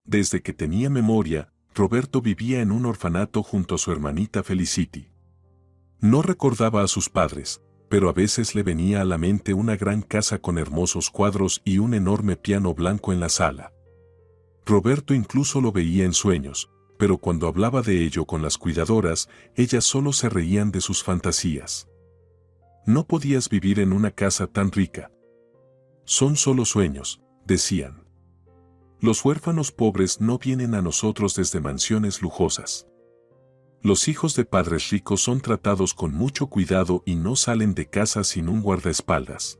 Desde que tenía memoria, Roberto vivía en un orfanato junto a su hermanita Felicity. No recordaba a sus padres, pero a veces le venía a la mente una gran casa con hermosos cuadros y un enorme piano blanco en la sala. Roberto incluso lo veía en sueños, pero cuando hablaba de ello con las cuidadoras, ellas solo se reían de sus fantasías. No podías vivir en una casa tan rica. Son solo sueños, decían. Los huérfanos pobres no vienen a nosotros desde mansiones lujosas. Los hijos de padres ricos son tratados con mucho cuidado y no salen de casa sin un guardaespaldas.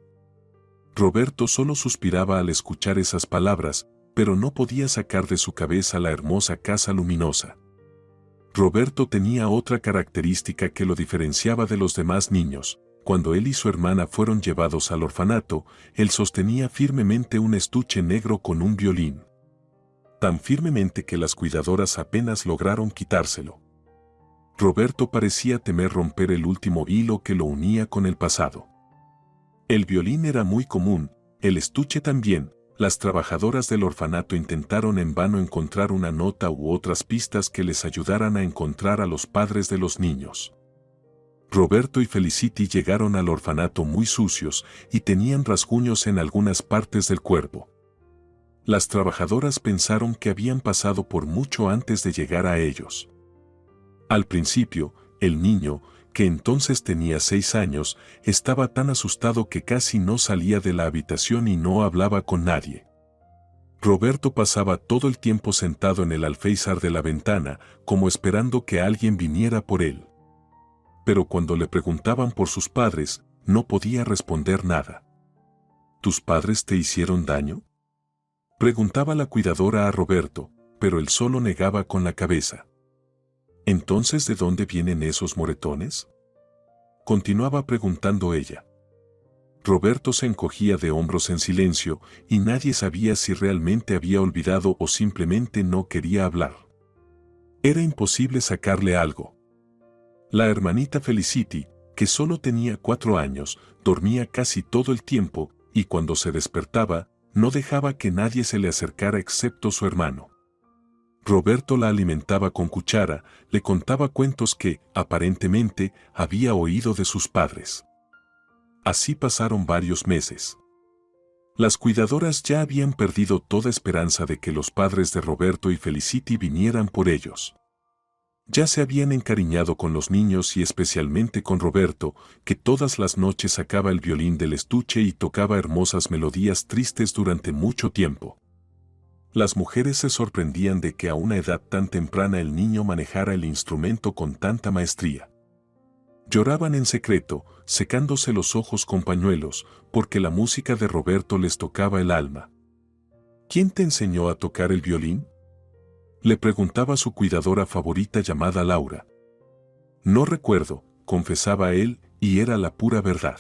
Roberto solo suspiraba al escuchar esas palabras, pero no podía sacar de su cabeza la hermosa casa luminosa. Roberto tenía otra característica que lo diferenciaba de los demás niños. Cuando él y su hermana fueron llevados al orfanato, él sostenía firmemente un estuche negro con un violín. Tan firmemente que las cuidadoras apenas lograron quitárselo. Roberto parecía temer romper el último hilo que lo unía con el pasado. El violín era muy común, el estuche también. Las trabajadoras del orfanato intentaron en vano encontrar una nota u otras pistas que les ayudaran a encontrar a los padres de los niños. Roberto y Felicity llegaron al orfanato muy sucios y tenían rasguños en algunas partes del cuerpo. Las trabajadoras pensaron que habían pasado por mucho antes de llegar a ellos. Al principio, el niño, que entonces tenía 6 años, estaba tan asustado que casi no salía de la habitación y no hablaba con nadie. Roberto pasaba todo el tiempo sentado en el alféizar de la ventana, como esperando que alguien viniera por él. Pero cuando le preguntaban por sus padres, no podía responder nada. ¿Tus padres te hicieron daño?, preguntaba la cuidadora a Roberto, pero él solo negaba con la cabeza. ¿Entonces de dónde vienen esos moretones?, continuaba preguntando ella. Roberto se encogía de hombros en silencio y nadie sabía si realmente había olvidado o simplemente no quería hablar. Era imposible sacarle algo. La hermanita Felicity, que solo tenía 4 años, dormía casi todo el tiempo y cuando se despertaba, no dejaba que nadie se le acercara excepto su hermano. Roberto la alimentaba con cuchara, le contaba cuentos que, aparentemente, había oído de sus padres. Así pasaron varios meses. Las cuidadoras ya habían perdido toda esperanza de que los padres de Roberto y Felicity vinieran por ellos. Ya se habían encariñado con los niños y especialmente con Roberto, que todas las noches sacaba el violín del estuche y tocaba hermosas melodías tristes durante mucho tiempo. Las mujeres se sorprendían de que a una edad tan temprana el niño manejara el instrumento con tanta maestría. Lloraban en secreto, secándose los ojos con pañuelos, porque la música de Roberto les tocaba el alma. ¿Quién te enseñó a tocar el violín?, le preguntaba su cuidadora favorita llamada Laura. No recuerdo, confesaba él, y era la pura verdad.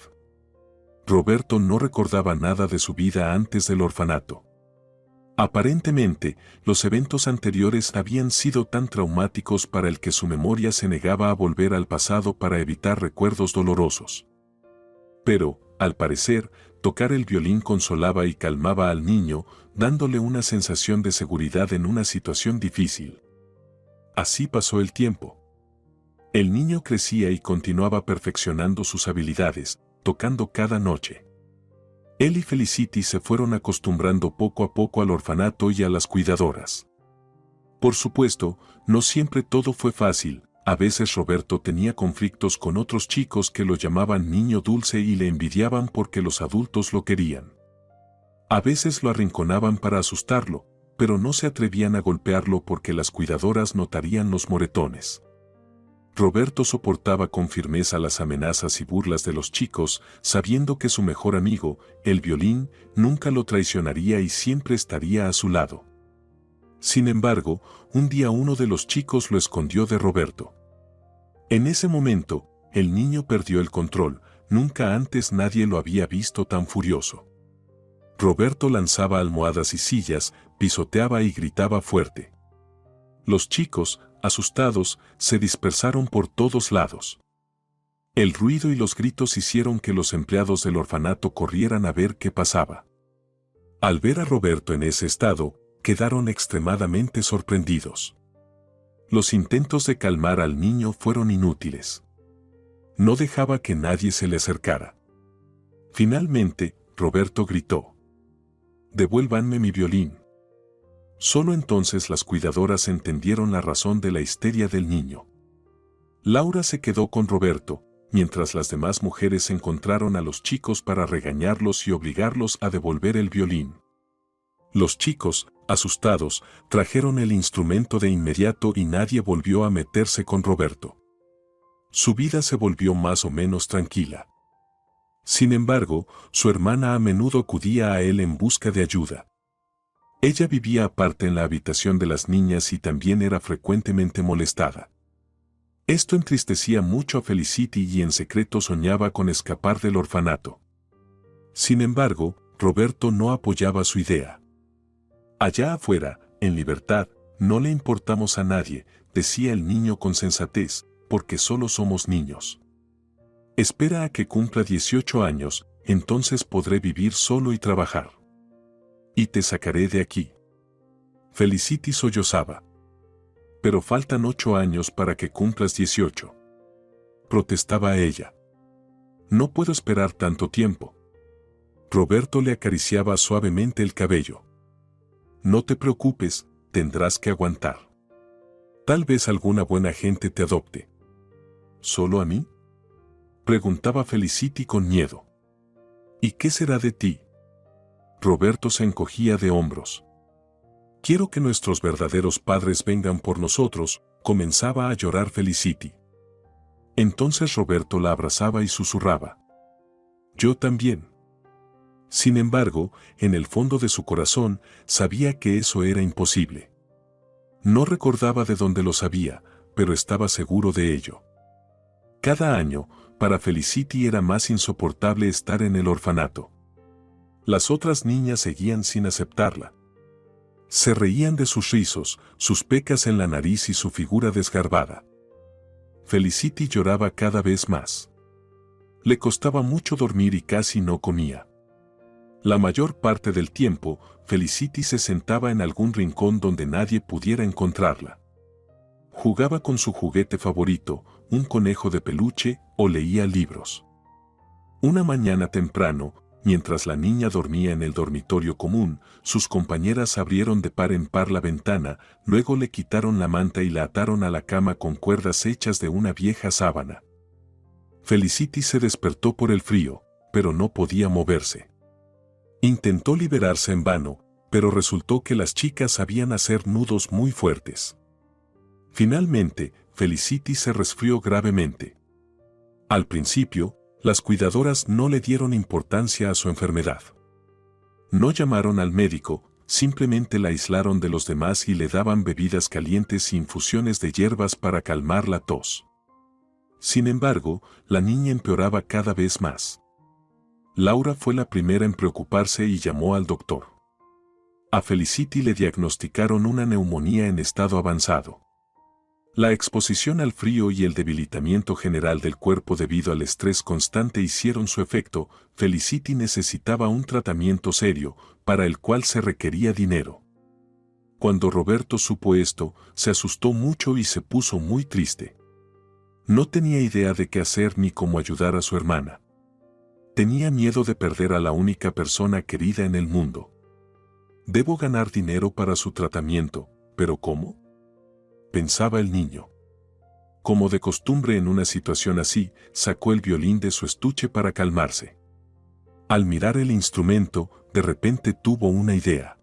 Roberto no recordaba nada de su vida antes del orfanato. Aparentemente, los eventos anteriores habían sido tan traumáticos para el que su memoria se negaba a volver al pasado para evitar recuerdos dolorosos. Pero, al parecer, tocar el violín consolaba y calmaba al niño, dándole una sensación de seguridad en una situación difícil. Así pasó el tiempo. El niño crecía y continuaba perfeccionando sus habilidades, tocando cada noche. Él y Felicity se fueron acostumbrando poco a poco al orfanato y a las cuidadoras. Por supuesto, no siempre todo fue fácil. A veces Roberto tenía conflictos con otros chicos que lo llamaban niño dulce y le envidiaban porque los adultos lo querían. A veces lo arrinconaban para asustarlo, pero no se atrevían a golpearlo porque las cuidadoras notarían los moretones. Roberto soportaba con firmeza las amenazas y burlas de los chicos, sabiendo que su mejor amigo, el violín, nunca lo traicionaría y siempre estaría a su lado. Sin embargo, un día uno de los chicos lo escondió de Roberto. En ese momento, el niño perdió el control, nunca antes nadie lo había visto tan furioso. Roberto lanzaba almohadas y sillas, pisoteaba y gritaba fuerte. Los chicos, asustados, se dispersaron por todos lados. El ruido y los gritos hicieron que los empleados del orfanato corrieran a ver qué pasaba. Al ver a Roberto en ese estado, quedaron extremadamente sorprendidos. Los intentos de calmar al niño fueron inútiles. No dejaba que nadie se le acercara. Finalmente, Roberto gritó: «Devuélvanme mi violín». Solo entonces las cuidadoras entendieron la razón de la histeria del niño. Laura se quedó con Roberto, mientras las demás mujeres encontraron a los chicos para regañarlos y obligarlos a devolver el violín. Los chicos, asustados, trajeron el instrumento de inmediato y nadie volvió a meterse con Roberto. Su vida se volvió más o menos tranquila. Sin embargo, su hermana a menudo acudía a él en busca de ayuda. Ella vivía aparte en la habitación de las niñas y también era frecuentemente molestada. Esto entristecía mucho a Felicity y en secreto soñaba con escapar del orfanato. Sin embargo, Roberto no apoyaba su idea. «Allá afuera, en libertad, no le importamos a nadie», decía el niño con sensatez, «porque solo somos niños. Espera a que cumpla 18 años, entonces podré vivir solo y trabajar. Y te sacaré de aquí». Felicity sollozaba. «Pero faltan 8 años para que cumplas 18. Protestaba ella. «No puedo esperar tanto tiempo». Roberto le acariciaba suavemente el cabello. «No te preocupes, tendrás que aguantar. Tal vez alguna buena gente te adopte». «¿Solo a mí?», preguntaba Felicity con miedo. «¿Y qué será de ti?». Roberto se encogía de hombros. «Quiero que nuestros verdaderos padres vengan por nosotros», comenzaba a llorar Felicity. Entonces Roberto la abrazaba y susurraba: «Yo también». Sin embargo, en el fondo de su corazón, sabía que eso era imposible. No recordaba de dónde lo sabía, pero estaba seguro de ello. Cada año, para Felicity era más insoportable estar en el orfanato. Las otras niñas seguían sin aceptarla. Se reían de sus rizos, sus pecas en la nariz y su figura desgarbada. Felicity lloraba cada vez más. Le costaba mucho dormir y casi no comía. La mayor parte del tiempo, Felicity se sentaba en algún rincón donde nadie pudiera encontrarla. Jugaba con su juguete favorito, un conejo de peluche, o leía libros. Una mañana temprano, mientras la niña dormía en el dormitorio común, sus compañeras abrieron de par en par la ventana, luego le quitaron la manta y la ataron a la cama con cuerdas hechas de una vieja sábana. Felicity se despertó por el frío, pero no podía moverse. Intentó liberarse en vano, pero resultó que las chicas sabían hacer nudos muy fuertes. Finalmente, Felicity se resfrió gravemente. Al principio, las cuidadoras no le dieron importancia a su enfermedad. No llamaron al médico, simplemente la aislaron de los demás y le daban bebidas calientes y infusiones de hierbas para calmar la tos. Sin embargo, la niña empeoraba cada vez más. Laura fue la primera en preocuparse y llamó al doctor. A Felicity le diagnosticaron una neumonía en estado avanzado. La exposición al frío y el debilitamiento general del cuerpo debido al estrés constante hicieron su efecto. Felicity necesitaba un tratamiento serio, para el cual se requería dinero. Cuando Roberto supo esto, se asustó mucho y se puso muy triste. No tenía idea de qué hacer ni cómo ayudar a su hermana. Tenía miedo de perder a la única persona querida en el mundo. «Debo ganar dinero para su tratamiento, ¿pero cómo?», pensaba el niño. Como de costumbre en una situación así, sacó el violín de su estuche para calmarse. Al mirar el instrumento, de repente tuvo una idea.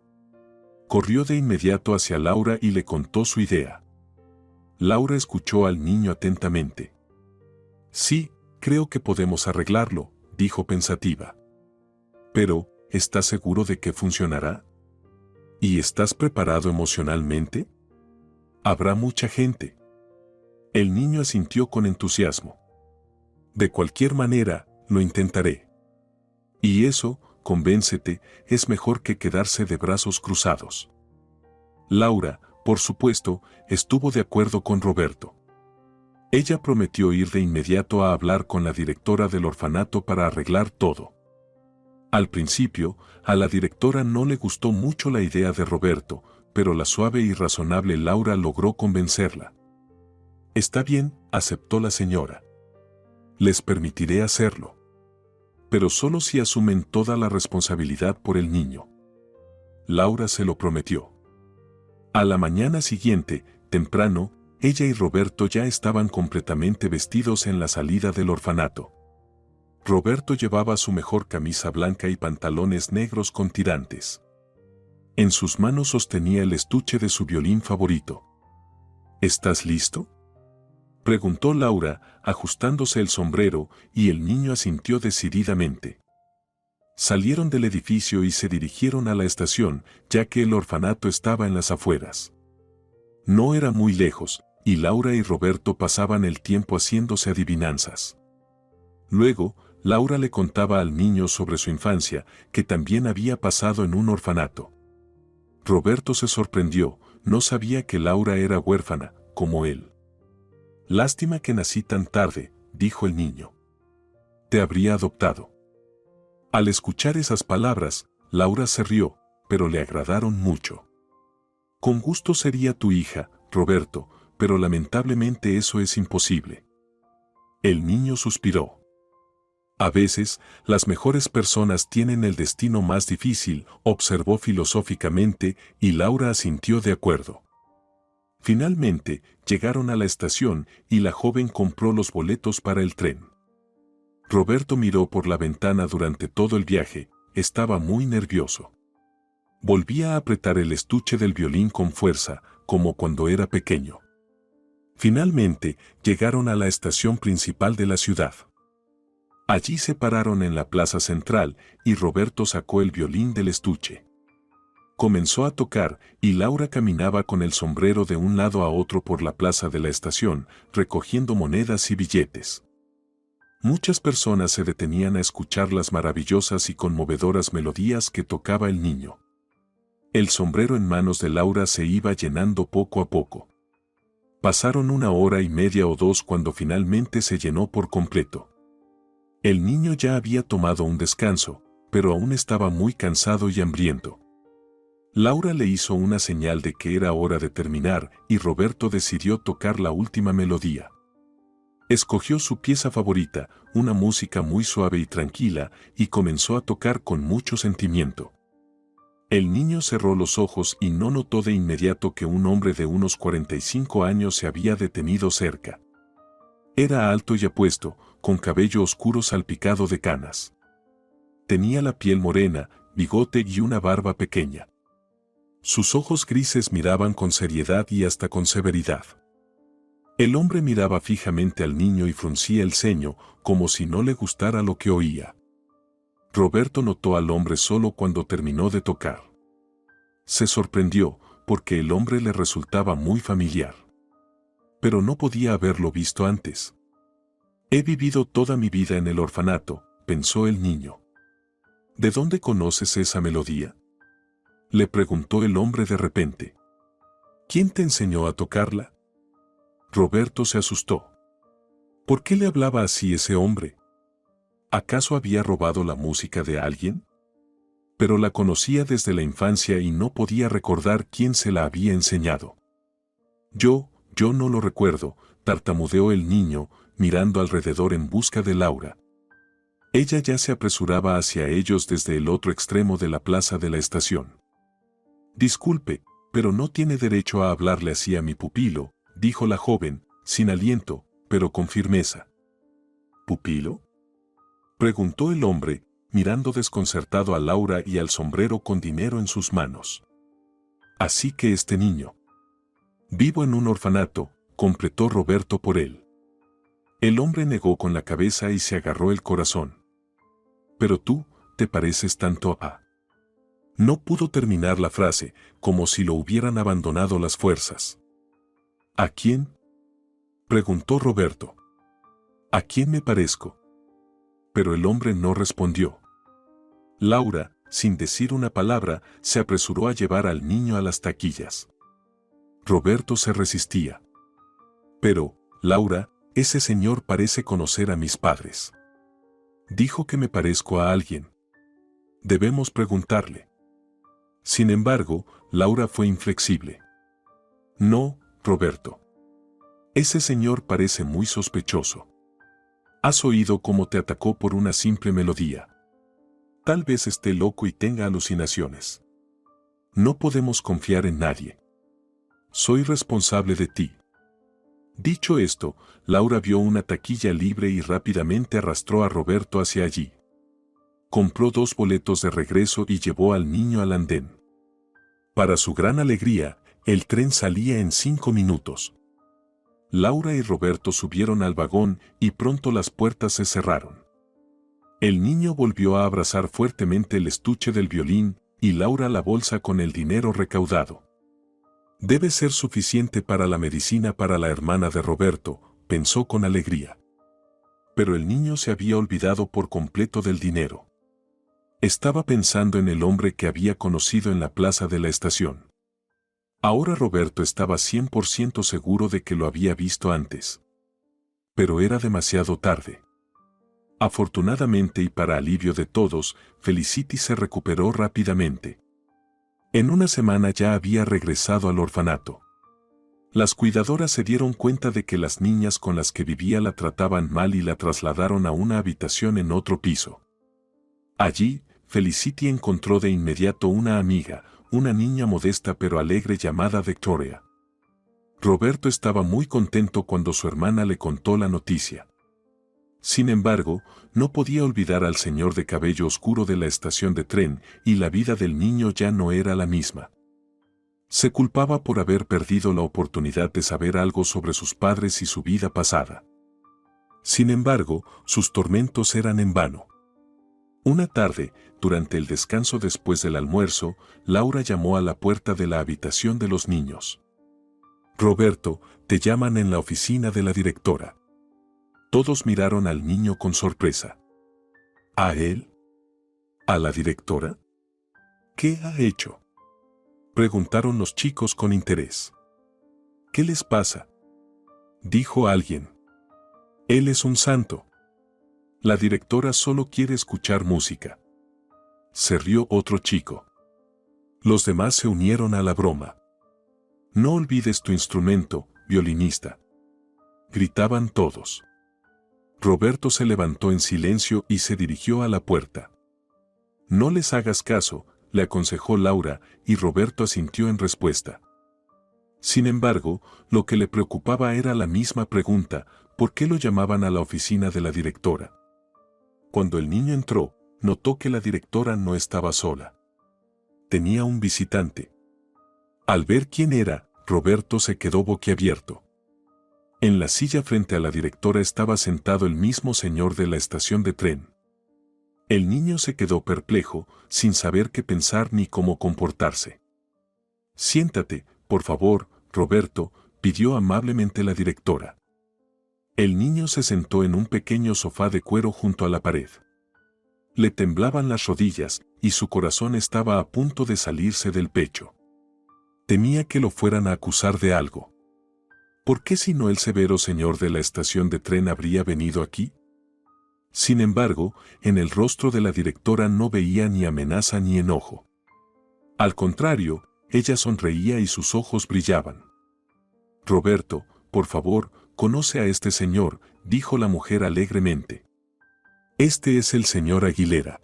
Corrió de inmediato hacia Laura y le contó su idea. Laura escuchó al niño atentamente. «Sí, creo que podemos arreglarlo», dijo pensativa. «Pero, ¿estás seguro de que funcionará? ¿Y estás preparado emocionalmente? Habrá mucha gente». El niño asintió con entusiasmo. «De cualquier manera, lo intentaré. Y eso, convéncete, es mejor que quedarse de brazos cruzados». Laura, por supuesto, estuvo de acuerdo con Roberto. Ella prometió ir de inmediato a hablar con la directora del orfanato para arreglar todo. Al principio, a la directora no le gustó mucho la idea de Roberto, pero la suave y razonable Laura logró convencerla. Está bien, aceptó la señora. Les permitiré hacerlo. Pero solo si asumen toda la responsabilidad por el niño. Laura se lo prometió. A la mañana siguiente, temprano, ella y Roberto ya estaban completamente vestidos en la salida del orfanato. Roberto llevaba su mejor camisa blanca y pantalones negros con tirantes. En sus manos sostenía el estuche de su violín favorito. ¿Estás listo?, preguntó Laura, ajustándose el sombrero, y el niño asintió decididamente. Salieron del edificio y se dirigieron a la estación, ya que el orfanato estaba en las afueras. No era muy lejos, y Laura y Roberto pasaban el tiempo haciéndose adivinanzas. Luego, Laura le contaba al niño sobre su infancia, que también había pasado en un orfanato. Roberto se sorprendió, no sabía que Laura era huérfana, como él. Lástima que nací tan tarde, dijo el niño. Te habría adoptado. Al escuchar esas palabras, Laura se rió, pero le agradaron mucho. Con gusto sería tu hija, Roberto, pero lamentablemente eso es imposible. El niño suspiró. A veces, las mejores personas tienen el destino más difícil, observó filosóficamente, y Laura asintió de acuerdo. Finalmente, llegaron a la estación y la joven compró los boletos para el tren. Roberto miró por la ventana durante todo el viaje, estaba muy nervioso. Volvía a apretar el estuche del violín con fuerza, como cuando era pequeño. Finalmente, llegaron a la estación principal de la ciudad. Allí se pararon en la plaza central y Roberto sacó el violín del estuche. Comenzó a tocar y Laura caminaba con el sombrero de un lado a otro por la plaza de la estación, recogiendo monedas y billetes. Muchas personas se detenían a escuchar las maravillosas y conmovedoras melodías que tocaba el niño. El sombrero en manos de Laura se iba llenando poco a poco. Pasaron 1 hora y media o 2 cuando finalmente se llenó por completo. El niño ya había tomado un descanso, pero aún estaba muy cansado y hambriento. Laura le hizo una señal de que era hora de terminar y Roberto decidió tocar la última melodía. Escogió su pieza favorita, una música muy suave y tranquila, y comenzó a tocar con mucho sentimiento. El niño cerró los ojos y no notó de inmediato que un hombre de unos 45 años se había detenido cerca. Era alto y apuesto, con cabello oscuro salpicado de canas. Tenía la piel morena, bigote y una barba pequeña. Sus ojos grises miraban con seriedad y hasta con severidad. El hombre miraba fijamente al niño y fruncía el ceño, como si no le gustara lo que oía. Roberto notó al hombre solo cuando terminó de tocar. Se sorprendió, porque el hombre le resultaba muy familiar. Pero no podía haberlo visto antes. He vivido toda mi vida en el orfanato, pensó el niño. ¿De dónde conoces esa melodía?, le preguntó el hombre de repente. ¿Quién te enseñó a tocarla? Roberto se asustó. ¿Por qué le hablaba así ese hombre? ¿Acaso había robado la música de alguien? Pero la conocía desde la infancia y no podía recordar quién se la había enseñado. Yo no lo recuerdo, tartamudeó el niño, mirando alrededor en busca de Laura. Ella ya se apresuraba hacia ellos desde el otro extremo de la plaza de la estación. Disculpe, pero no tiene derecho a hablarle así a mi pupilo, dijo la joven, sin aliento, pero con firmeza. ¿Pupilo?, preguntó el hombre, mirando desconcertado a Laura y al sombrero con dinero en sus manos. Así que este niño. Vivo en un orfanato, completó Roberto por él. El hombre negó con la cabeza y se agarró el corazón. Pero tú, te pareces tanto a... No pudo terminar la frase, como si lo hubieran abandonado las fuerzas. ¿A quién?, preguntó Roberto. ¿A quién me parezco? Pero el hombre no respondió. Laura, sin decir una palabra, se apresuró a llevar al niño a las taquillas. Roberto se resistía. Pero, Laura, ese señor parece conocer a mis padres. Dijo que me parezco a alguien. Debemos preguntarle. Sin embargo, Laura fue inflexible. No, Roberto. Ese señor parece muy sospechoso. ¿Has oído cómo te atacó por una simple melodía? Tal vez esté loco y tenga alucinaciones. No podemos confiar en nadie. Soy responsable de ti. Dicho esto, Laura vio una taquilla libre y rápidamente arrastró a Roberto hacia allí. Compró 2 boletos de regreso y llevó al niño al andén. Para su gran alegría, el tren salía en 5 minutos. Laura y Roberto subieron al vagón y pronto las puertas se cerraron. El niño volvió a abrazar fuertemente el estuche del violín y Laura la bolsa con el dinero recaudado. Debe ser suficiente para la medicina para la hermana de Roberto, pensó con alegría. Pero el niño se había olvidado por completo del dinero. Estaba pensando en el hombre que había conocido en la plaza de la estación. Ahora Roberto estaba 100% seguro de que lo había visto antes. Pero era demasiado tarde. Afortunadamente y para alivio de todos, Felicity se recuperó rápidamente. En una semana ya había regresado al orfanato. Las cuidadoras se dieron cuenta de que las niñas con las que vivía la trataban mal y la trasladaron a una habitación en otro piso. Allí, Felicity encontró de inmediato una amiga, una niña modesta pero alegre llamada Victoria. Roberto estaba muy contento cuando su hermana le contó la noticia. Sin embargo, no podía olvidar al señor de cabello oscuro de la estación de tren y la vida del niño ya no era la misma. Se culpaba por haber perdido la oportunidad de saber algo sobre sus padres y su vida pasada. Sin embargo, sus tormentos eran en vano. Una tarde, durante el descanso después del almuerzo, Laura llamó a la puerta de la habitación de los niños. Roberto, te llaman en la oficina de la directora. Todos miraron al niño con sorpresa. ¿A él? ¿A la directora? ¿Qué ha hecho? Preguntaron los chicos con interés. ¿Qué les pasa? Dijo alguien. Él es un santo. La directora solo quiere escuchar música. Se rió otro chico. Los demás se unieron a la broma. No olvides tu instrumento, violinista. Gritaban todos. Roberto se levantó en silencio y se dirigió a la puerta. No les hagas caso, le aconsejó Laura, y Roberto asintió en respuesta. Sin embargo, lo que le preocupaba era la misma pregunta, ¿por qué lo llamaban a la oficina de la directora? Cuando el niño entró, notó que la directora no estaba sola. Tenía un visitante. Al ver quién era, Roberto se quedó boquiabierto. En la silla frente a la directora estaba sentado el mismo señor de la estación de tren. El niño se quedó perplejo, sin saber qué pensar ni cómo comportarse. Siéntate, por favor, Roberto, pidió amablemente la directora. El niño se sentó en un pequeño sofá de cuero junto a la pared. Le temblaban las rodillas, y su corazón estaba a punto de salirse del pecho. Temía que lo fueran a acusar de algo. ¿Por qué si no el severo señor de la estación de tren habría venido aquí? Sin embargo, en el rostro de la directora no veía ni amenaza ni enojo. Al contrario, ella sonreía y sus ojos brillaban. Roberto, por favor, conoce a este señor, dijo la mujer alegremente. Este es el señor Aguilera.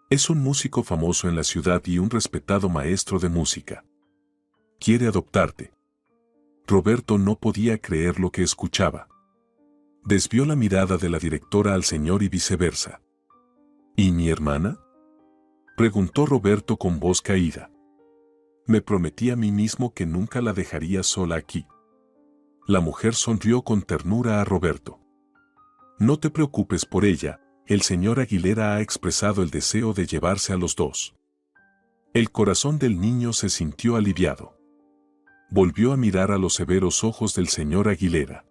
Es un músico famoso en la ciudad y un respetado maestro de música. Quiere adoptarte. Roberto no podía creer lo que escuchaba. Desvió la mirada de la directora al señor y viceversa. ¿Y mi hermana? Preguntó Roberto con voz caída. Me prometí a mí mismo que nunca la dejaría sola aquí. La mujer sonrió con ternura a Roberto. No te preocupes por ella, el señor Aguilera ha expresado el deseo de llevarse a los dos. El corazón del niño se sintió aliviado. Volvió a mirar a los severos ojos del señor Aguilera.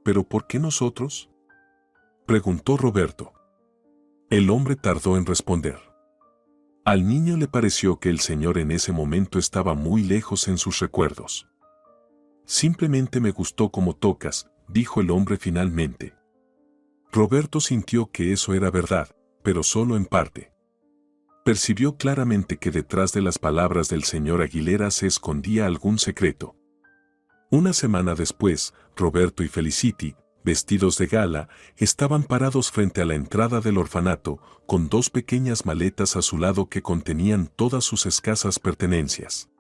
¿Pero por qué nosotros?, preguntó Roberto. El hombre tardó en responder. Al niño le pareció que el señor en ese momento estaba muy lejos en sus recuerdos. Simplemente me gustó como tocas, dijo el hombre finalmente. Roberto sintió que eso era verdad, pero solo en parte. Percibió claramente que detrás de las palabras del señor Aguilera se escondía algún secreto. Una semana después, Roberto y Felicity, vestidos de gala, estaban parados frente a la entrada del orfanato, con dos pequeñas maletas a su lado que contenían todas sus escasas pertenencias.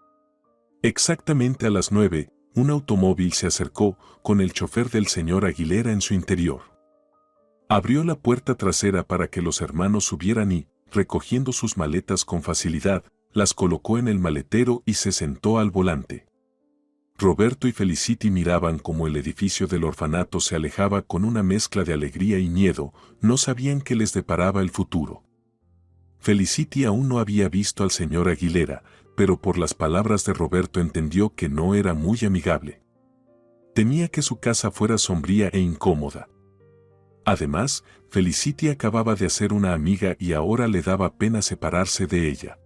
Exactamente a las 9, un automóvil se acercó, con el chofer del señor Aguilera en su interior. Abrió la puerta trasera para que los hermanos subieran y, recogiendo sus maletas con facilidad, las colocó en el maletero y se sentó al volante. Roberto y Felicity miraban cómo el edificio del orfanato se alejaba con una mezcla de alegría y miedo, no sabían qué les deparaba el futuro. Felicity aún no había visto al señor Aguilera, pero por las palabras de Roberto entendió que no era muy amigable. Temía que su casa fuera sombría e incómoda. Además, Felicity acababa de hacer una amiga y ahora le daba pena separarse de ella.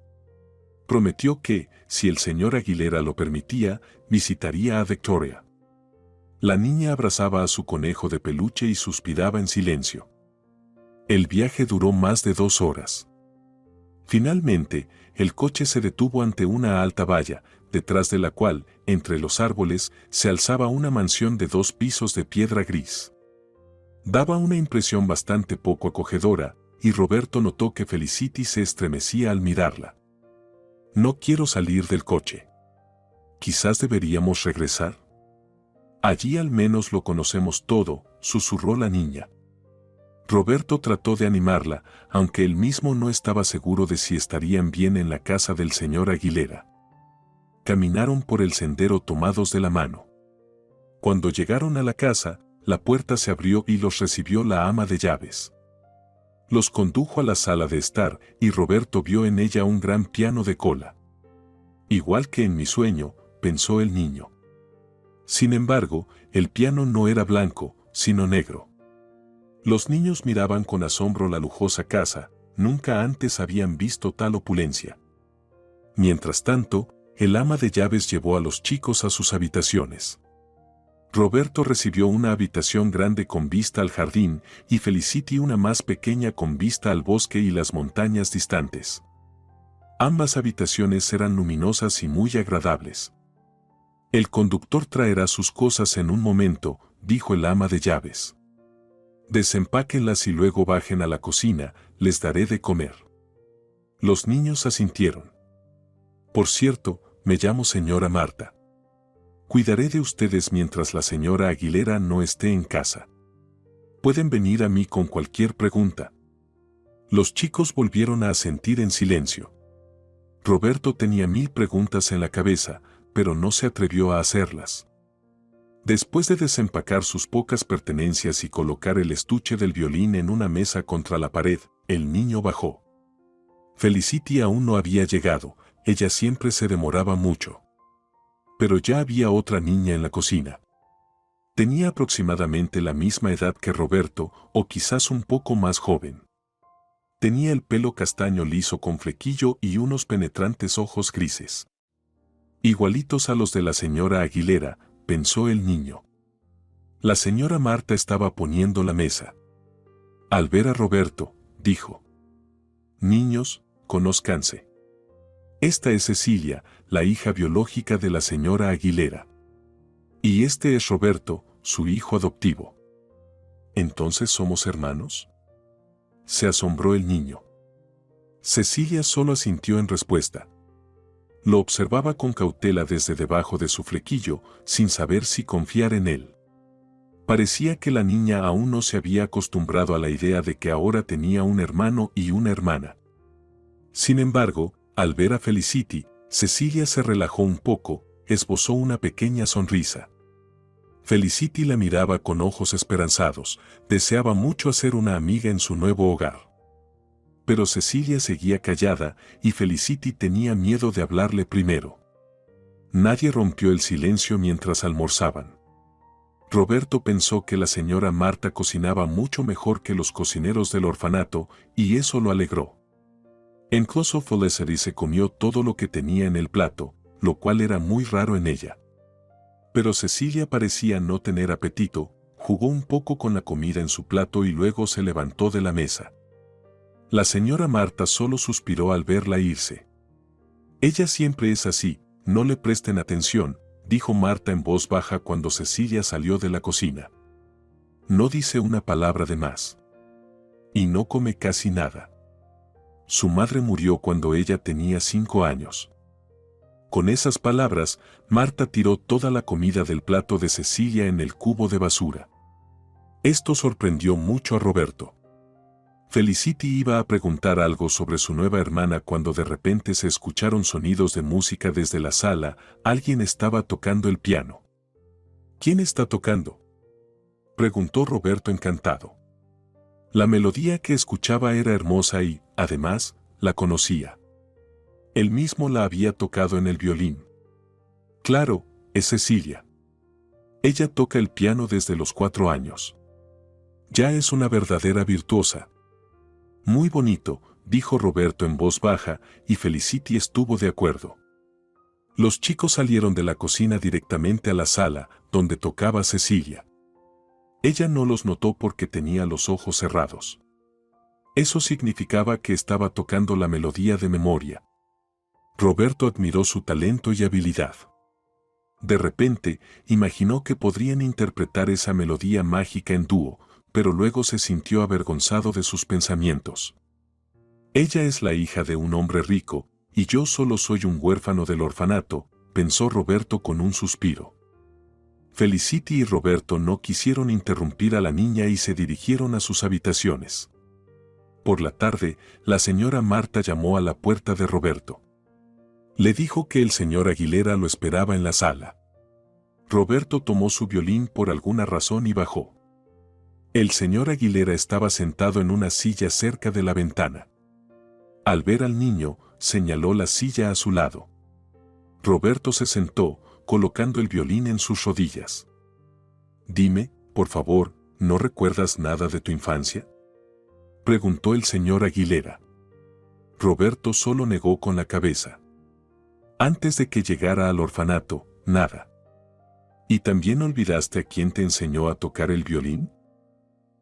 Prometió que, si el señor Aguilera lo permitía, visitaría a Victoria. La niña abrazaba a su conejo de peluche y suspiraba en silencio. El viaje duró más de 2 horas. Finalmente, el coche se detuvo ante una alta valla, detrás de la cual, entre los árboles, se alzaba una mansión de 2 pisos de piedra gris. Daba una impresión bastante poco acogedora, y Roberto notó que Felicity se estremecía al mirarla. No quiero salir del coche. Quizás deberíamos regresar. Allí al menos lo conocemos todo, susurró la niña. Roberto trató de animarla, aunque él mismo no estaba seguro de si estarían bien en la casa del señor Aguilera. Caminaron por el sendero tomados de la mano. Cuando llegaron a la casa, la puerta se abrió y los recibió la ama de llaves. Los condujo a la sala de estar y Roberto vio en ella un gran piano de cola. Igual que en mi sueño, pensó el niño. Sin embargo, el piano no era blanco, sino negro. Los niños miraban con asombro la lujosa casa, nunca antes habían visto tal opulencia. Mientras tanto, el ama de llaves llevó a los chicos a sus habitaciones. Roberto recibió una habitación grande con vista al jardín y Felicity una más pequeña con vista al bosque y las montañas distantes. Ambas habitaciones eran luminosas y muy agradables. El conductor traerá sus cosas en un momento, dijo el ama de llaves. Desempáquenlas y luego bajen a la cocina, les daré de comer. Los niños asintieron. Por cierto, me llamo señora Marta. Cuidaré de ustedes mientras la señora Aguilera no esté en casa. Pueden venir a mí con cualquier pregunta. Los chicos volvieron a asentir en silencio. Roberto tenía 1000 preguntas en la cabeza, pero no se atrevió a hacerlas. Después de desempacar sus pocas pertenencias y colocar el estuche del violín en una mesa contra la pared, el niño bajó. Felicity aún no había llegado, ella siempre se demoraba mucho. Pero ya había otra niña en la cocina. Tenía aproximadamente la misma edad que Roberto, o quizás un poco más joven. Tenía el pelo castaño liso con flequillo y unos penetrantes ojos grises. Igualitos a los de la señora Aguilera, pensó el niño. La señora Marta estaba poniendo la mesa. Al ver a Roberto, dijo: «Niños, conózcanse. Esta es Cecilia, la hija biológica de la señora Aguilera. Y este es Roberto, su hijo adoptivo». «¿Entonces somos hermanos?», se asombró el niño. Cecilia solo asintió en respuesta. Lo observaba con cautela desde debajo de su flequillo, sin saber si confiar en él. Parecía que la niña aún no se había acostumbrado a la idea de que ahora tenía un hermano y una hermana. Sin embargo, al ver a Felicity, Cecilia se relajó un poco, esbozó una pequeña sonrisa. Felicity la miraba con ojos esperanzados, deseaba mucho hacer una amiga en su nuevo hogar. Pero Cecilia seguía callada y Felicity tenía miedo de hablarle primero. Nadie rompió el silencio mientras almorzaban. Roberto pensó que la señora Marta cocinaba mucho mejor que los cocineros del orfanato y eso lo alegró. Incluso Felicity se comió todo lo que tenía en el plato, lo cual era muy raro en ella. Pero Cecilia parecía no tener apetito, jugó un poco con la comida en su plato y luego se levantó de la mesa. La señora Marta solo suspiró al verla irse. Ella siempre es así, no le presten atención, dijo Marta en voz baja cuando Cecilia salió de la cocina. No dice una palabra de más. Y no come casi nada. Su madre murió cuando ella tenía 5 años. Con esas palabras, Marta tiró toda la comida del plato de Cecilia en el cubo de basura. Esto sorprendió mucho a Roberto. Felicity iba a preguntar algo sobre su nueva hermana cuando de repente se escucharon sonidos de música desde la sala. Alguien estaba tocando el piano. ¿Quién está tocando?, preguntó Roberto encantado. La melodía que escuchaba era hermosa y, además, la conocía. Él mismo la había tocado en el violín. Claro, es Cecilia. Ella toca el piano desde los 4 años. Ya es una verdadera virtuosa. Muy bonito, dijo Roberto en voz baja, y Felicity estuvo de acuerdo. Los chicos salieron de la cocina directamente a la sala, donde tocaba Cecilia. Ella no los notó porque tenía los ojos cerrados. Eso significaba que estaba tocando la melodía de memoria. Roberto admiró su talento y habilidad. De repente, imaginó que podrían interpretar esa melodía mágica en dúo, pero luego se sintió avergonzado de sus pensamientos. Ella es la hija de un hombre rico, y yo solo soy un huérfano del orfanato, pensó Roberto con un suspiro. Felicity y Roberto no quisieron interrumpir a la niña y se dirigieron a sus habitaciones. Por la tarde, la señora Marta llamó a la puerta de Roberto. Le dijo que el señor Aguilera lo esperaba en la sala. Roberto tomó su violín por alguna razón y bajó. El señor Aguilera estaba sentado en una silla cerca de la ventana. Al ver al niño, señaló la silla a su lado. Roberto se sentó, colocando el violín en sus rodillas. Dime, por favor, ¿no recuerdas nada de tu infancia?, preguntó el señor Aguilera. Roberto solo negó con la cabeza. Antes de que llegara al orfanato, nada. ¿Y también olvidaste a quién te enseñó a tocar el violín?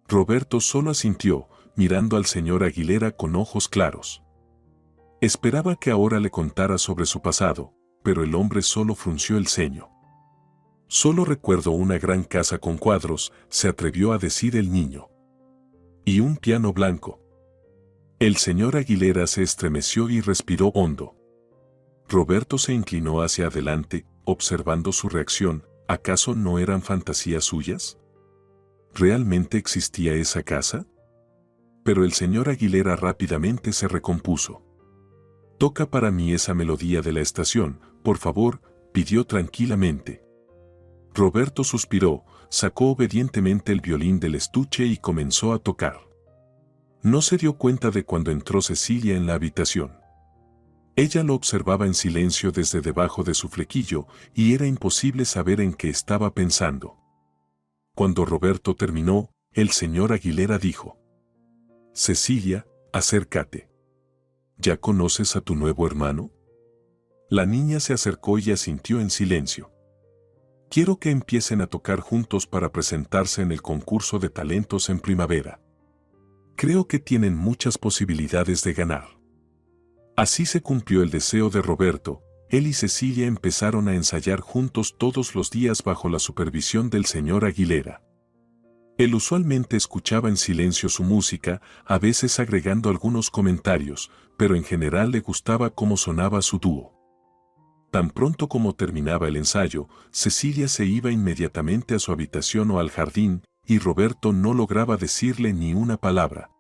Roberto solo asintió, mirando al señor Aguilera con ojos claros. Esperaba que ahora le contara sobre su pasado, pero el hombre solo frunció el ceño. Solo recuerdo una gran casa con cuadros, se atrevió a decir el niño. Y un piano blanco. El señor Aguilera se estremeció y respiró hondo. Roberto se inclinó hacia adelante, observando su reacción. ¿Acaso no eran fantasías suyas? ¿Realmente existía esa casa? Pero el señor Aguilera rápidamente se recompuso. Toca para mí esa melodía de la estación, por favor, pidió tranquilamente. Roberto suspiró, sacó obedientemente el violín del estuche y comenzó a tocar. No se dio cuenta de cuando entró Cecilia en la habitación. Ella lo observaba en silencio desde debajo de su flequillo y era imposible saber en qué estaba pensando. Cuando Roberto terminó, el señor Aguilera dijo: Cecilia, acércate. ¿Ya conoces a tu nuevo hermano? La niña se acercó y asintió en silencio. Quiero que empiecen a tocar juntos para presentarse en el concurso de talentos en primavera. Creo que tienen muchas posibilidades de ganar. Así se cumplió el deseo de Roberto. Él y Cecilia empezaron a ensayar juntos todos los días bajo la supervisión del señor Aguilera. Él usualmente escuchaba en silencio su música, a veces agregando algunos comentarios, pero en general le gustaba cómo sonaba su dúo. Tan pronto como terminaba el ensayo, Cecilia se iba inmediatamente a su habitación o al jardín, y Roberto no lograba decirle ni una palabra.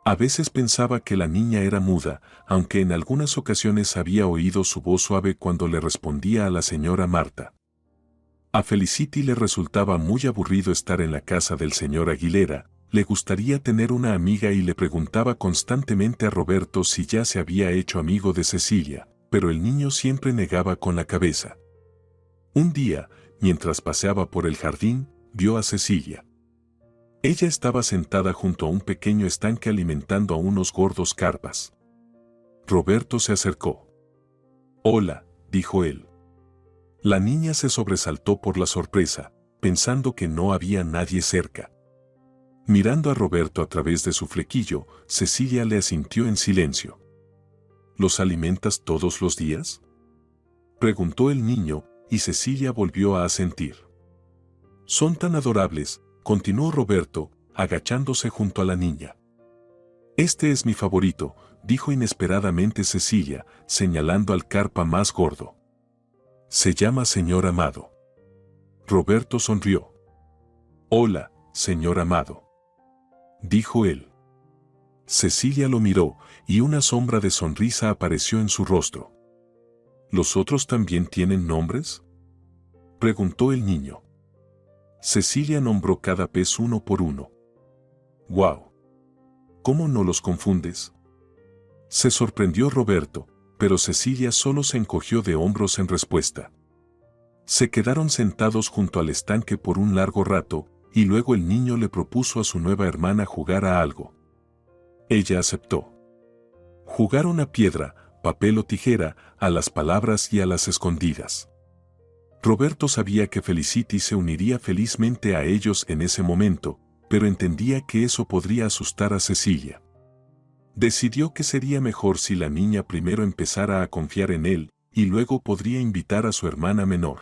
A veces pensaba que la niña era muda, aunque en algunas ocasiones había oído su voz suave cuando le respondía a la señora Marta. A Felicity le resultaba muy aburrido estar en la casa del señor Aguilera, le gustaría tener una amiga y le preguntaba constantemente a Roberto si ya se había hecho amigo de Cecilia, pero el niño siempre negaba con la cabeza. Un día, mientras paseaba por el jardín, vio a Cecilia. Ella estaba sentada junto a un pequeño estanque alimentando a unos gordos carpas. Roberto se acercó. «Hola», dijo él. La niña se sobresaltó por la sorpresa, pensando que no había nadie cerca. Mirando a Roberto a través de su flequillo, Cecilia le asintió en silencio. ¿Los alimentas todos los días?, preguntó el niño, y Cecilia volvió a asentir. Son tan adorables, continuó Roberto, agachándose junto a la niña. Este es mi favorito, dijo inesperadamente Cecilia, señalando al carpa más gordo. Se llama señor Amado. Roberto sonrió. Hola, señor Amado, dijo él. Cecilia lo miró, y una sombra de sonrisa apareció en su rostro. ¿Los otros también tienen nombres?, preguntó el niño. Cecilia nombró cada pez uno por uno. ¡Guau! ¿Cómo no los confundes?, se sorprendió Roberto, pero Cecilia solo se encogió de hombros en respuesta. Se quedaron sentados junto al estanque por un largo rato, y luego el niño le propuso a su nueva hermana jugar a algo. Ella aceptó. Jugaron a piedra, papel o tijera, a las palabras y a las escondidas. Roberto sabía que Felicity se uniría felizmente a ellos en ese momento, pero entendía que eso podría asustar a Cecilia. Decidió que sería mejor si la niña primero empezara a confiar en él, y luego podría invitar a su hermana menor.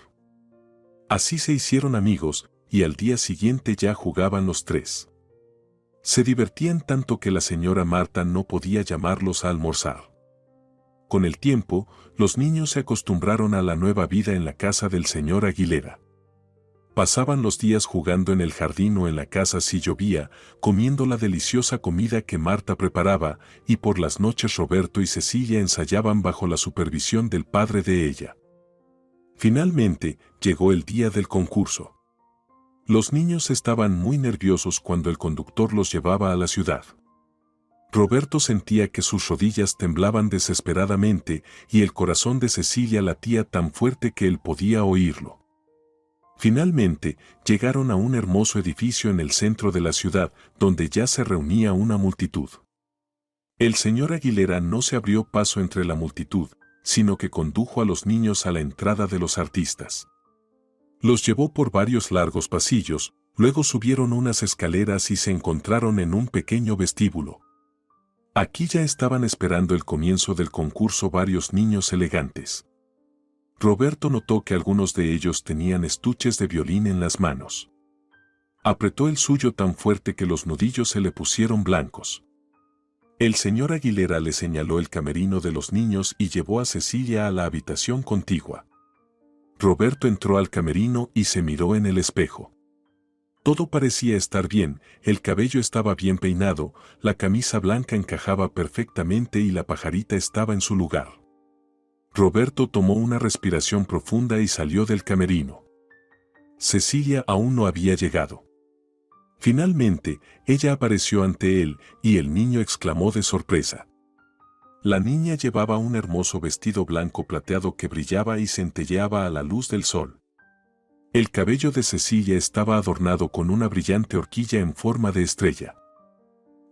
Así se hicieron amigos, y al día siguiente ya jugaban los tres. Se divertían tanto que la señora Marta no podía llamarlos a almorzar. Con el tiempo, los niños se acostumbraron a la nueva vida en la casa del señor Aguilera. Pasaban los días jugando en el jardín o en la casa si llovía, comiendo la deliciosa comida que Marta preparaba, y por las noches Roberto y Cecilia ensayaban bajo la supervisión del padre de ella. Finalmente, llegó el día del concurso. Los niños estaban muy nerviosos cuando el conductor los llevaba a la ciudad. Roberto sentía que sus rodillas temblaban desesperadamente y el corazón de Cecilia latía tan fuerte que él podía oírlo. Finalmente, llegaron a un hermoso edificio en el centro de la ciudad, donde ya se reunía una multitud. El señor Aguilera no se abrió paso entre la multitud, sino que condujo a los niños a la entrada de los artistas. Los llevó por varios largos pasillos, luego subieron unas escaleras y se encontraron en un pequeño vestíbulo. Aquí ya estaban esperando el comienzo del concurso varios niños elegantes. Roberto notó que algunos de ellos tenían estuches de violín en las manos. Apretó el suyo tan fuerte que los nudillos se le pusieron blancos. El señor Aguilera le señaló el camerino de los niños y llevó a Cecilia a la habitación contigua. Roberto entró al camerino y se miró en el espejo. Todo parecía estar bien, el cabello estaba bien peinado, la camisa blanca encajaba perfectamente y la pajarita estaba en su lugar. Roberto tomó una respiración profunda y salió del camerino. Cecilia aún no había llegado. Finalmente, ella apareció ante él, y el niño exclamó de sorpresa. La niña llevaba un hermoso vestido blanco plateado que brillaba y centelleaba a la luz del sol. El cabello de Cecilia estaba adornado con una brillante horquilla en forma de estrella.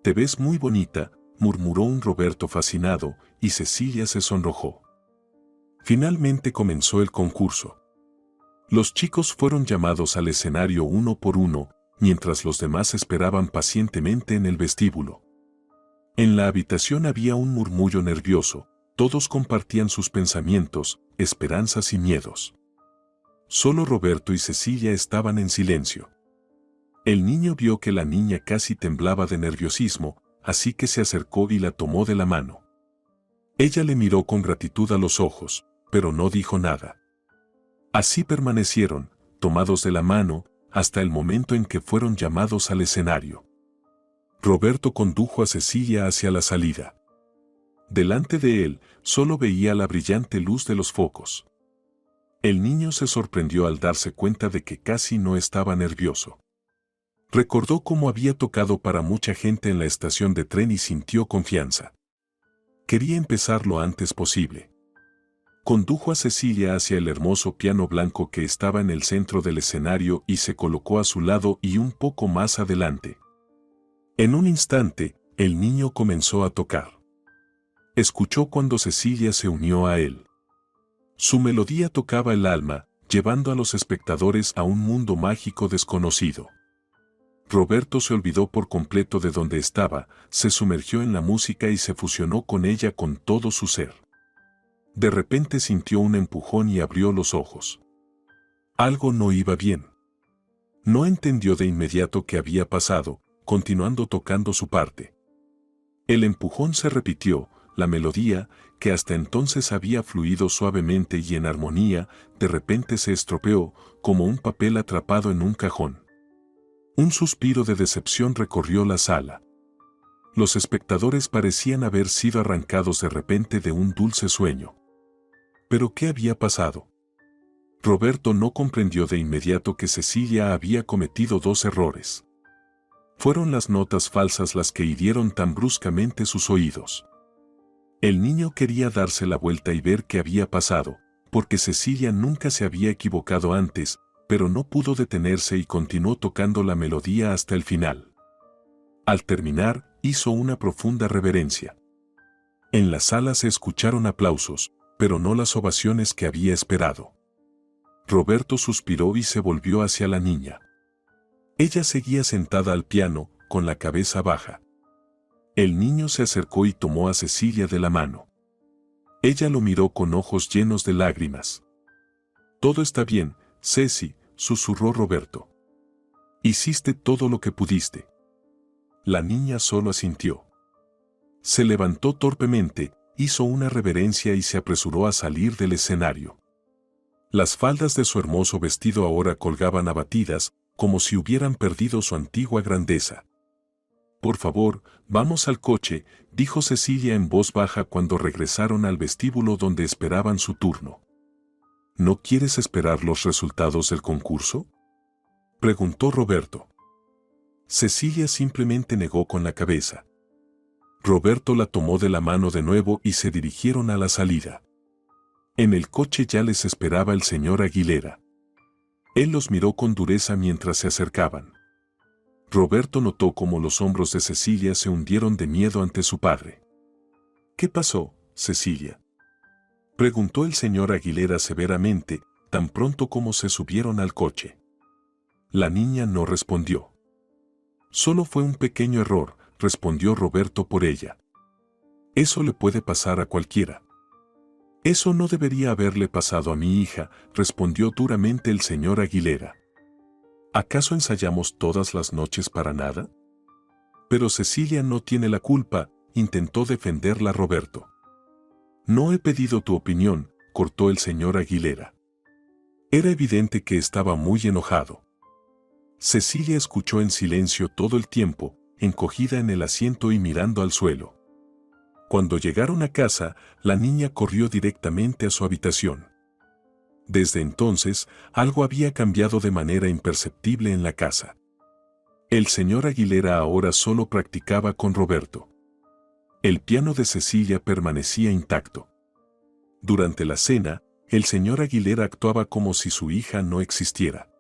«Te ves muy bonita», murmuró un Roberto fascinado, y Cecilia se sonrojó. Finalmente comenzó el concurso. Los chicos fueron llamados al escenario uno por uno, mientras los demás esperaban pacientemente en el vestíbulo. En la habitación había un murmullo nervioso, todos compartían sus pensamientos, esperanzas y miedos. Solo Roberto y Cecilia estaban en silencio. El niño vio que la niña casi temblaba de nerviosismo, así que se acercó y la tomó de la mano. Ella le miró con gratitud a los ojos, pero no dijo nada. Así permanecieron, tomados de la mano, hasta el momento en que fueron llamados al escenario. Roberto condujo a Cecilia hacia la salida. Delante de él, solo veía la brillante luz de los focos. El niño se sorprendió al darse cuenta de que casi no estaba nervioso. Recordó cómo había tocado para mucha gente en la estación de tren y sintió confianza. Quería empezar lo antes posible. Condujo a Cecilia hacia el hermoso piano blanco que estaba en el centro del escenario y se colocó a su lado y un poco más adelante. En un instante, el niño comenzó a tocar. Escuchó cuando Cecilia se unió a él. Su melodía tocaba el alma, llevando a los espectadores a un mundo mágico desconocido. Roberto se olvidó por completo de dónde estaba, se sumergió en la música y se fusionó con ella con todo su ser. De repente sintió un empujón y abrió los ojos. Algo no iba bien. No entendió de inmediato qué había pasado, continuando tocando su parte. El empujón se repitió, la melodía, que hasta entonces había fluido suavemente y en armonía, de repente se estropeó, como un papel atrapado en un cajón. Un suspiro de decepción recorrió la sala. Los espectadores parecían haber sido arrancados de repente de un dulce sueño. ¿Pero qué había pasado? Roberto no comprendió de inmediato que Cecilia había cometido dos errores. Fueron las notas falsas las que hirieron tan bruscamente sus oídos. El niño quería darse la vuelta y ver qué había pasado, porque Cecilia nunca se había equivocado antes, pero no pudo detenerse y continuó tocando la melodía hasta el final. Al terminar, hizo una profunda reverencia. En la sala se escucharon aplausos, pero no las ovaciones que había esperado. Roberto suspiró y se volvió hacia la niña. Ella seguía sentada al piano, con la cabeza baja. El niño se acercó y tomó a Cecilia de la mano. Ella lo miró con ojos llenos de lágrimas. «Todo está bien, Ceci», susurró Roberto. «Hiciste todo lo que pudiste». La niña solo asintió. Se levantó torpemente, hizo una reverencia y se apresuró a salir del escenario. Las faldas de su hermoso vestido ahora colgaban abatidas, como si hubieran perdido su antigua grandeza. «Por favor, vamos al coche», dijo Cecilia en voz baja cuando regresaron al vestíbulo donde esperaban su turno. «¿No quieres esperar los resultados del concurso?», preguntó Roberto. Cecilia simplemente negó con la cabeza. Roberto la tomó de la mano de nuevo y se dirigieron a la salida. En el coche ya les esperaba el señor Aguilera. Él los miró con dureza mientras se acercaban. Roberto notó cómo los hombros de Cecilia se hundieron de miedo ante su padre. «¿Qué pasó, Cecilia?», preguntó el señor Aguilera severamente, tan pronto como se subieron al coche. La niña no respondió. «Solo fue un pequeño error», respondió Roberto por ella. «Eso le puede pasar a cualquiera». «Eso no debería haberle pasado a mi hija», respondió duramente el señor Aguilera. «¿Acaso ensayamos todas las noches para nada?». «Pero Cecilia no tiene la culpa», intentó defenderla Roberto. «No he pedido tu opinión», cortó el señor Aguilera. Era evidente que estaba muy enojado. Cecilia escuchó en silencio todo el tiempo, encogida en el asiento y mirando al suelo. Cuando llegaron a casa, la niña corrió directamente a su habitación. Desde entonces, algo había cambiado de manera imperceptible en la casa. El señor Aguilera ahora solo practicaba con Roberto. El piano de Cecilia permanecía intacto. Durante la cena, el señor Aguilera actuaba como si su hija no existiera.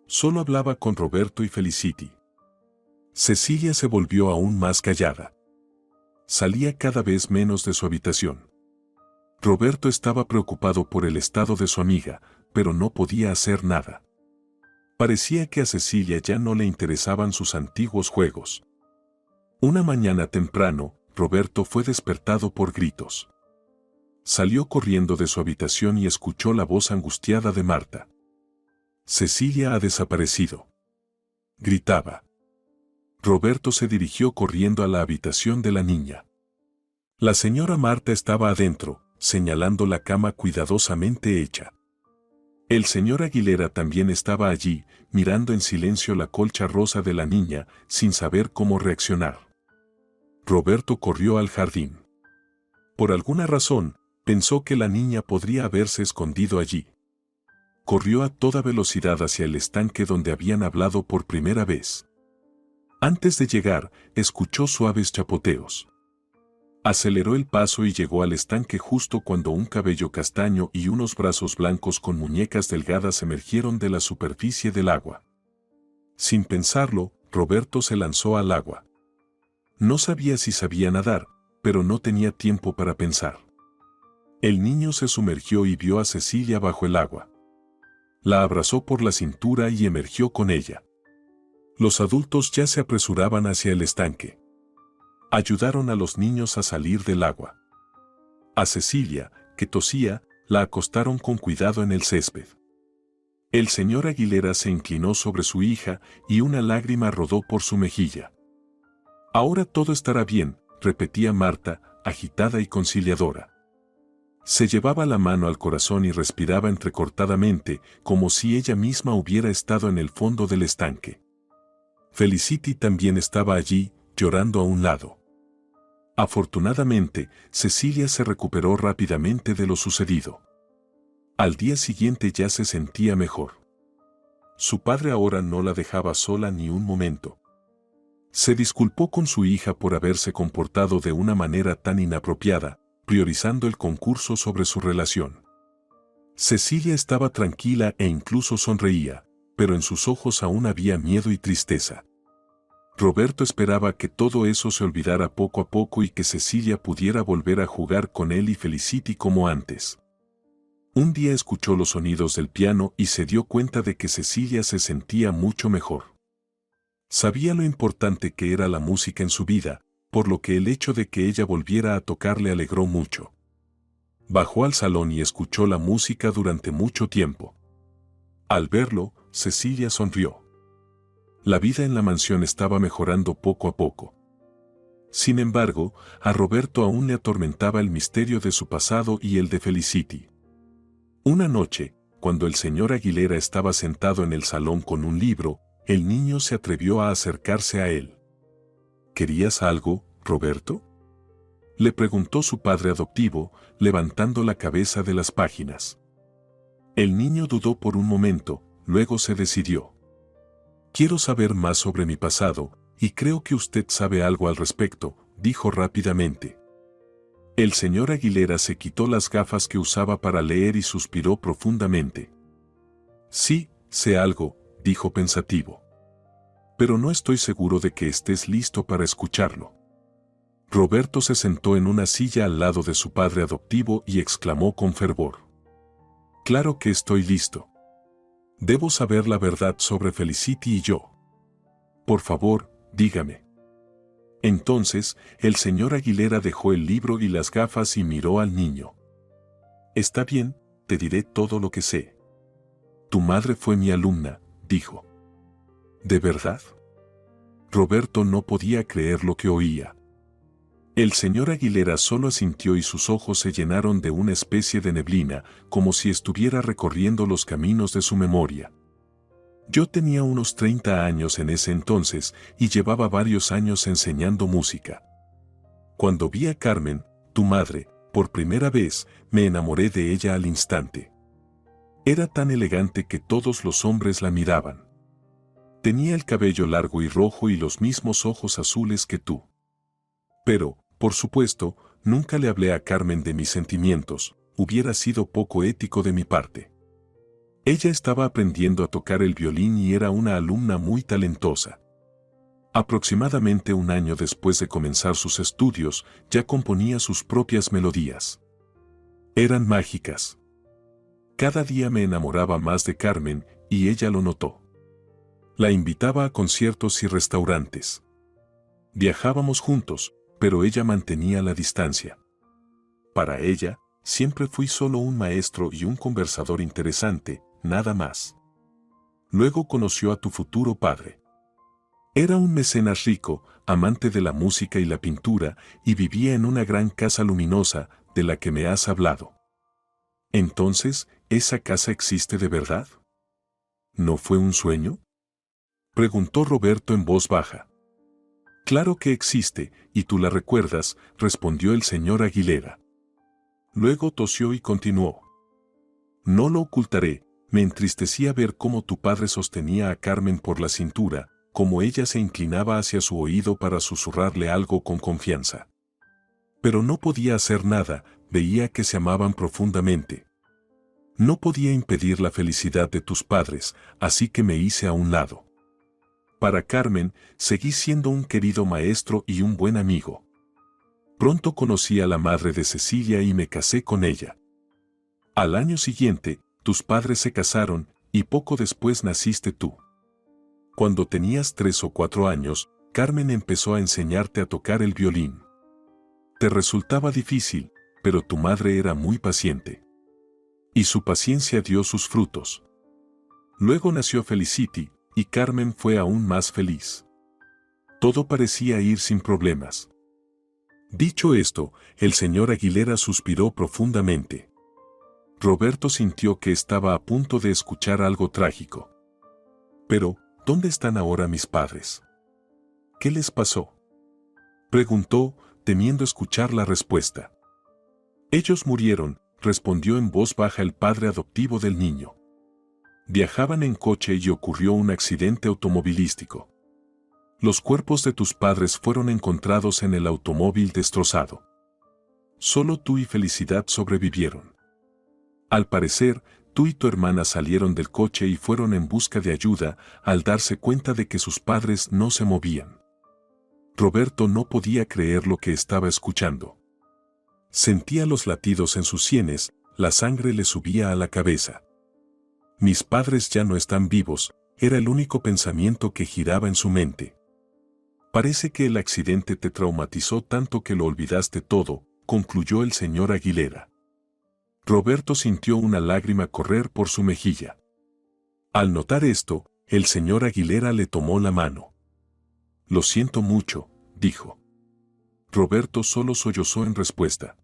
Solo hablaba con Roberto y Felicity. Cecilia se volvió aún más callada. Salía cada vez menos de su habitación. Roberto estaba preocupado por el estado de su amiga, pero no podía hacer nada. Parecía que a Cecilia ya no le interesaban sus antiguos juegos. Una mañana temprano, Roberto fue despertado por gritos. Salió corriendo de su habitación y escuchó la voz angustiada de Marta. «Cecilia ha desaparecido», gritaba. Roberto se dirigió corriendo a la habitación de la niña. La señora Marta estaba adentro, señalando la cama cuidadosamente hecha. El señor Aguilera también estaba allí, mirando en silencio la colcha rosa de la niña, sin saber cómo reaccionar. Roberto corrió al jardín. Por alguna razón, pensó que la niña podría haberse escondido allí. Corrió a toda velocidad hacia el estanque donde habían hablado por primera vez. Antes de llegar, escuchó suaves chapoteos. Aceleró el paso y llegó al estanque justo cuando un cabello castaño y unos brazos blancos con muñecas delgadas emergieron de la superficie del agua. Sin pensarlo, Roberto se lanzó al agua. No sabía si sabía nadar, pero no tenía tiempo para pensar. El niño se sumergió y vio a Cecilia bajo el agua. La abrazó por la cintura y emergió con ella. Los adultos ya se apresuraban hacia el estanque. Ayudaron a los niños a salir del agua. A Cecilia, que tosía, la acostaron con cuidado en el césped. El señor Aguilera se inclinó sobre su hija y una lágrima rodó por su mejilla. Ahora todo estará bien, repetía Marta, agitada y conciliadora. Se llevaba la mano al corazón y respiraba entrecortadamente, como si ella misma hubiera estado en el fondo del estanque. Felicity también estaba allí, llorando a un lado. Afortunadamente, Cecilia se recuperó rápidamente de lo sucedido. Al día siguiente ya se sentía mejor. Su padre ahora no la dejaba sola ni un momento. Se disculpó con su hija por haberse comportado de una manera tan inapropiada, priorizando el concurso sobre su relación. Cecilia estaba tranquila e incluso sonreía, pero en sus ojos aún había miedo y tristeza. Roberto esperaba que todo eso se olvidara poco a poco y que Cecilia pudiera volver a jugar con él y Felicity como antes. Un día escuchó los sonidos del piano y se dio cuenta de que Cecilia se sentía mucho mejor. Sabía lo importante que era la música en su vida, por lo que el hecho de que ella volviera a tocar le alegró mucho. Bajó al salón y escuchó la música durante mucho tiempo. Al verlo, Cecilia sonrió. La vida en la mansión estaba mejorando poco a poco. Sin embargo, a Roberto aún le atormentaba el misterio de su pasado y el de Felicity. Una noche, cuando el señor Aguilera estaba sentado en el salón con un libro, el niño se atrevió a acercarse a él. ¿Querías algo, Roberto?, le preguntó su padre adoptivo, levantando la cabeza de las páginas. El niño dudó por un momento, luego se decidió. Quiero saber más sobre mi pasado, y creo que usted sabe algo al respecto, dijo rápidamente. El señor Aguilera se quitó las gafas que usaba para leer y suspiró profundamente. Sí, sé algo, dijo pensativo. Pero no estoy seguro de que estés listo para escucharlo. Roberto se sentó en una silla al lado de su padre adoptivo y exclamó con fervor. Claro que estoy listo. Debo saber la verdad sobre Felicity y yo. Por favor, dígame. Entonces, el señor Aguilera dejó el libro y las gafas y miró al niño. Está bien, te diré todo lo que sé. Tu madre fue mi alumna, dijo. ¿De verdad? Roberto no podía creer lo que oía. El señor Aguilera solo asintió y sus ojos se llenaron de una especie de neblina, como si estuviera recorriendo los caminos de su memoria. Yo tenía unos 30 años en ese entonces y llevaba varios años enseñando música. Cuando vi a Carmen, tu madre, por primera vez, me enamoré de ella al instante. Era tan elegante que todos los hombres la miraban. Tenía el cabello largo y rojo y los mismos ojos azules que tú. Pero, por supuesto, nunca le hablé a Carmen de mis sentimientos, hubiera sido poco ético de mi parte. Ella estaba aprendiendo a tocar el violín y era una alumna muy talentosa. Aproximadamente un año después de comenzar sus estudios, ya componía sus propias melodías. Eran mágicas. Cada día me enamoraba más de Carmen, y ella lo notó. La invitaba a conciertos y restaurantes. Viajábamos juntos, pero ella mantenía la distancia. Para ella, siempre fui solo un maestro y un conversador interesante, nada más. Luego conoció a tu futuro padre. Era un mecenas rico, amante de la música y la pintura, y vivía en una gran casa luminosa, de la que me has hablado. Entonces, ¿esa casa existe de verdad? ¿No fue un sueño?, preguntó Roberto en voz baja. Claro que existe, y tú la recuerdas, respondió el señor Aguilera. Luego tosió y continuó. No lo ocultaré, me entristecía ver cómo tu padre sostenía a Carmen por la cintura, cómo ella se inclinaba hacia su oído para susurrarle algo con confianza. Pero no podía hacer nada, veía que se amaban profundamente. No podía impedir la felicidad de tus padres, así que me hice a un lado. Para Carmen, seguí siendo un querido maestro y un buen amigo. Pronto conocí a la madre de Cecilia y me casé con ella. Al año siguiente, tus padres se casaron, y poco después naciste tú. Cuando tenías 3 o 4 años, Carmen empezó a enseñarte a tocar el violín. Te resultaba difícil, pero tu madre era muy paciente. Y su paciencia dio sus frutos. Luego nació Felicity, y Carmen fue aún más feliz. Todo parecía ir sin problemas. Dicho esto, el señor Aguilera suspiró profundamente. Roberto sintió que estaba a punto de escuchar algo trágico. Pero, ¿dónde están ahora mis padres? ¿Qué les pasó?, preguntó, temiendo escuchar la respuesta. Ellos murieron, respondió en voz baja el padre adoptivo del niño. Viajaban en coche y ocurrió un accidente automovilístico. Los cuerpos de tus padres fueron encontrados en el automóvil destrozado. Solo tú y Felicidad sobrevivieron. Al parecer, tú y tu hermana salieron del coche y fueron en busca de ayuda al darse cuenta de que sus padres no se movían. Roberto no podía creer lo que estaba escuchando. Sentía los latidos en sus sienes, la sangre le subía a la cabeza. Mis padres ya no están vivos, era el único pensamiento que giraba en su mente. Parece que el accidente te traumatizó tanto que lo olvidaste todo, concluyó el señor Aguilera. Roberto sintió una lágrima correr por su mejilla. Al notar esto, el señor Aguilera le tomó la mano. Lo siento mucho, dijo. Roberto solo sollozó en respuesta.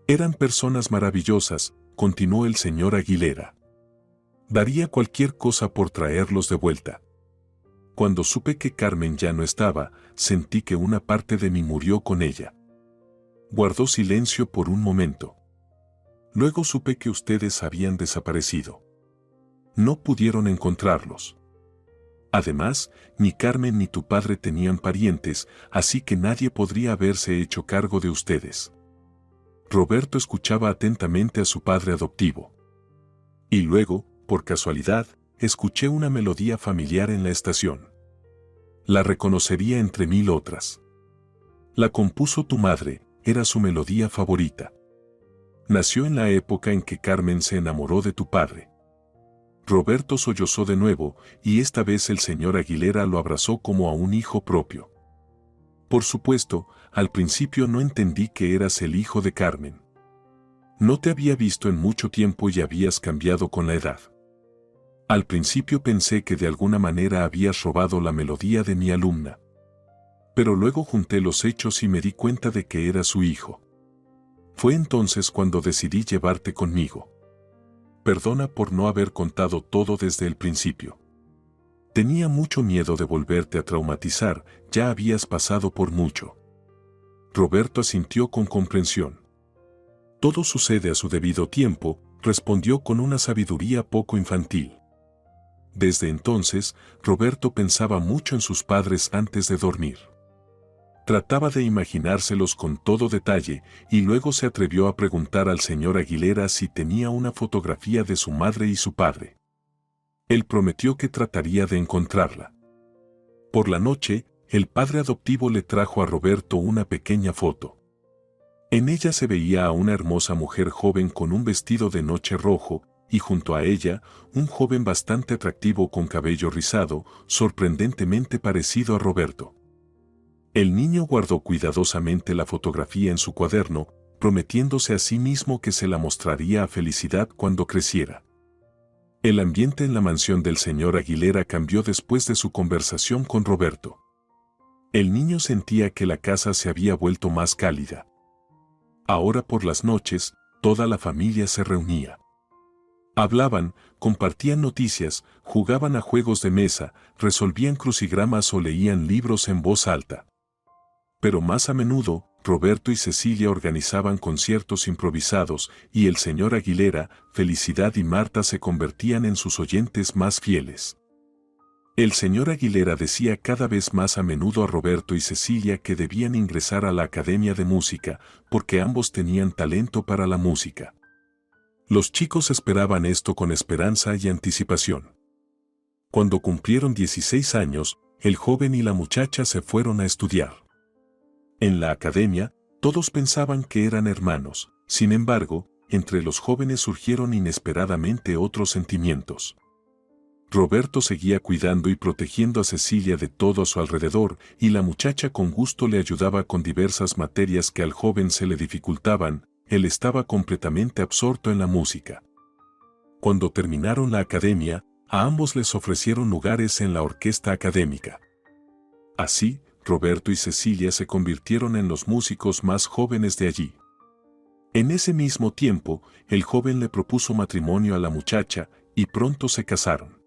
Eran personas maravillosas, continuó el señor Aguilera. Daría cualquier cosa por traerlos de vuelta. Cuando supe que Carmen ya no estaba, sentí que una parte de mí murió con ella. Guardó silencio por un momento. Luego supe que ustedes habían desaparecido. No pudieron encontrarlos. Además, ni Carmen ni tu padre tenían parientes, así que nadie podría haberse hecho cargo de ustedes. Roberto escuchaba atentamente a su padre adoptivo. Y luego, por casualidad, escuché una melodía familiar en la estación. La reconocería entre mil otras. La compuso tu madre, era su melodía favorita. Nació en la época en que Carmen se enamoró de tu padre. Roberto sollozó de nuevo, y esta vez el señor Aguilera lo abrazó como a un hijo propio. Por supuesto, al principio no entendí que eras el hijo de Carmen. No te había visto en mucho tiempo y habías cambiado con la edad. Al principio pensé que de alguna manera habías robado la melodía de mi alumna. Pero luego junté los hechos y me di cuenta de que era su hijo. Fue entonces cuando decidí llevarte conmigo. Perdona por no haber contado todo desde el principio. Tenía mucho miedo de volverte a traumatizar, ya habías pasado por mucho. Roberto asintió con comprensión. Todo sucede a su debido tiempo, respondió con una sabiduría poco infantil. Desde entonces, Roberto pensaba mucho en sus padres antes de dormir. Trataba de imaginárselos con todo detalle y luego se atrevió a preguntar al señor Aguilera si tenía una fotografía de su madre y su padre. Él prometió que trataría de encontrarla. Por la noche, el padre adoptivo le trajo a Roberto una pequeña foto. En ella se veía a una hermosa mujer joven con un vestido de noche rojo, y junto a ella, un joven bastante atractivo con cabello rizado, sorprendentemente parecido a Roberto. El niño guardó cuidadosamente la fotografía en su cuaderno, prometiéndose a sí mismo que se la mostraría a Felicidad cuando creciera. El ambiente en la mansión del señor Aguilera cambió después de su conversación con Roberto. El niño sentía que la casa se había vuelto más cálida. Ahora por las noches, toda la familia se reunía. Hablaban, compartían noticias, jugaban a juegos de mesa, resolvían crucigramas o leían libros en voz alta. Pero más a menudo, Roberto y Cecilia organizaban conciertos improvisados y el señor Aguilera, Felicidad y Marta se convertían en sus oyentes más fieles. El señor Aguilera decía cada vez más a menudo a Roberto y Cecilia que debían ingresar a la Academia de Música, porque ambos tenían talento para la música. Los chicos esperaban esto con esperanza y anticipación. Cuando cumplieron 16 años, el joven y la muchacha se fueron a estudiar. En la academia, todos pensaban que eran hermanos, sin embargo, entre los jóvenes surgieron inesperadamente otros sentimientos. Roberto seguía cuidando y protegiendo a Cecilia de todo a su alrededor, y la muchacha con gusto le ayudaba con diversas materias que al joven se le dificultaban. Él estaba completamente absorto en la música. Cuando terminaron la academia, a ambos les ofrecieron lugares en la orquesta académica. Así, Roberto y Cecilia se convirtieron en los músicos más jóvenes de allí. En ese mismo tiempo, el joven le propuso matrimonio a la muchacha, y pronto se casaron.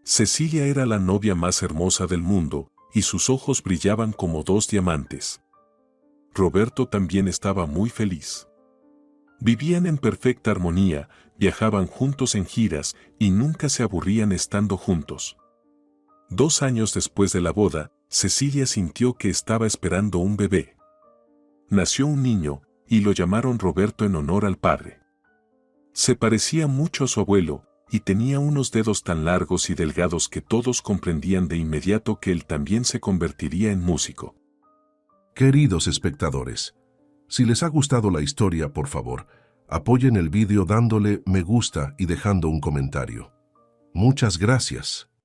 Cecilia era la novia más hermosa del mundo, y sus ojos brillaban como dos diamantes. Roberto también estaba muy feliz. Vivían en perfecta armonía, viajaban juntos en giras, y nunca se aburrían estando juntos. 2 años después de la boda, Cecilia sintió que estaba esperando un bebé. Nació un niño, y lo llamaron Roberto en honor al padre. Se parecía mucho a su abuelo, y tenía unos dedos tan largos y delgados que todos comprendían de inmediato que él también se convertiría en músico. Queridos espectadores, si les ha gustado la historia, por favor, apoyen el vídeo dándole me gusta y dejando un comentario. Muchas gracias.